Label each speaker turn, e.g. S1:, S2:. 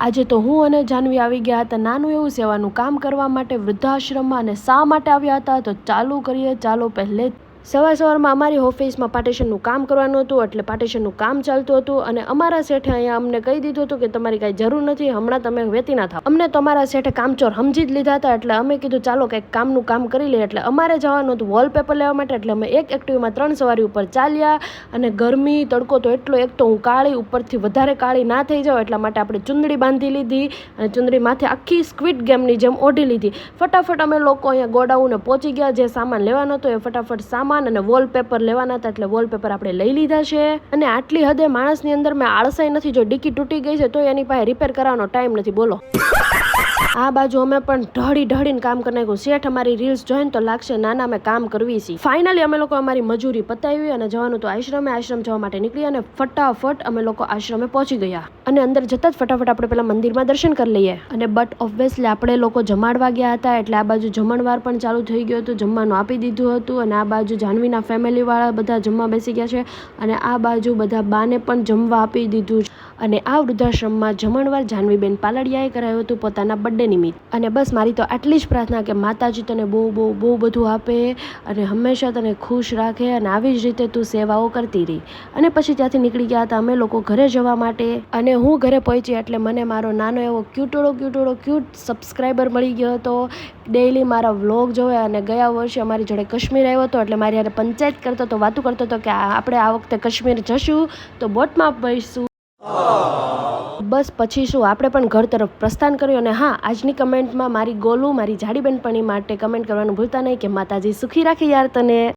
S1: આજે તો હું અને જાનવી આવી ગયા હતા નાનું એવું સેવાનું કામ કરવા માટે વૃદ્ધાશ્રમમાં, અને શા માટે આવ્યા હતા તો ચાલુ કરીએ. ચાલો પહેલે સવારમાં અમારી ઓફિસમાં પાર્ટીશનનું કામ કરવાનું હતું, એટલે પાર્ટીશનનું કામ ચાલતું હતું અને અમારા શેઠે અહીંયા અમને કહી દીધું હતું કે તમારી કાંઈ જરૂર નથી, હમણાં તમે વેતી ના થાવ. અમને તો અમારા શેઠે કામચોર સમજી જ લીધા હતા, એટલે અમે કીધું ચાલો કંઈક કામનું કામ કરી લઈએ. એટલે અમારે જવાનું હતું વોલપેપર લેવા માટે, એટલે અમે એક એક્ટિવામાં 3 સવારી ઉપર ચાલ્યા. અને ગરમી તડકો તો એટલો, એક તો હું કાળી, ઉપરથી વધારે કાળી ના થઈ જાવ એટલા માટે આપણે ચુંદડી બાંધી લીધી અને ચુંદડી માથે આખી સ્ક્વિડ ગેમની જેમ ઓઢી લીધી. ફટાફટ અમે લોકો અહીંયા ગોડાઉને પહોંચી ગયા. જે સામાન લેવાનો હતો એ ફટાફટ સામાન અને વોલપેપર લેવાના હતા, એટલે વોલપેપર આપણે લઈ લીધા છે. અને આટલી હદે માણસની અંદર મેં આળસાઈ નથી, જો ડીકી તૂટી ગઈ છે તો એની પાસે રિપેર કરવાનો ટાઈમ નથી. બોલો. આ બાજુ અમે પણ ઢળીને કામ કરી નાખ્યું. શેઠ અમારી રીલ્સ જોઈને તો લાગશે નાના મેં કામ કરવી છે. ફાઇનલી અમે લોકો અમારી મજૂરી પતાવી અને જવાનું તો આશ્રમ જવા માટે નીકળી, અને ફટાફટ અમે લોકો આશ્રમે પહોંચી ગયા. અને અંદર જતા જ ફટાફટ આપણે પેલા મંદિરમાં દર્શન કરી લઈએ. અને બટ ઓબ્વિયસલી આપણે લોકો જમાડવા ગયા હતા, એટલે આ બાજુ જમણવાર પણ ચાલુ થઈ ગયો હતું, જમવાનું આપી દીધું હતું. અને આ બાજુ જાનવીના ફેમિલી વાળા બધા જમવા બેસી ગયા છે, અને આ બાજુ બધા બાને પણ જમવા આપી દીધું છે. અને આ વૃદ્ધાશ્રમમાં જમણવાર જાનવીબેન પાલડિયાએ કરાયું હતું પોતાના બર્થડે નિમિત્ત. અને બસ મારી તો આટલી જ પ્રાર્થના કે માતાજી તને બહુ બધું આપે અને હંમેશા તને ખુશ રાખે, અને આવી જ રીતે તું સેવાઓ કરતી રહી. અને પછી ત્યાંથી નીકળી ગયા હતા અમે લોકો ઘરે જવા માટે. અને હું ઘરે પહોંચી એટલે મને મારો નાનો એવો ક્યુટ સબસ્ક્રાઈબર મળી ગયો હતો. ડેઈલી મારા વ્લોગ જોવે, અને ગયા વર્ષે અમારી જોડે કાશ્મીર આવ્યો હતો, એટલે મારી યારે પંચાયત કરતો હતો, વાતું કરતો હતો કે આપણે આ વખતે કાશ્મીર જશું તો બોટમાં બેસશું. બસ પછી શું, આપણે પણ ઘર તરફ પ્રસ્થાન કર્યું. અને હા, આજની કમેન્ટમાં મારી જાડી બેનપણી માટે કમેન્ટ કરવાનું ભૂલતા નહીં કે માતાજી સુખી રાખે યાર તને.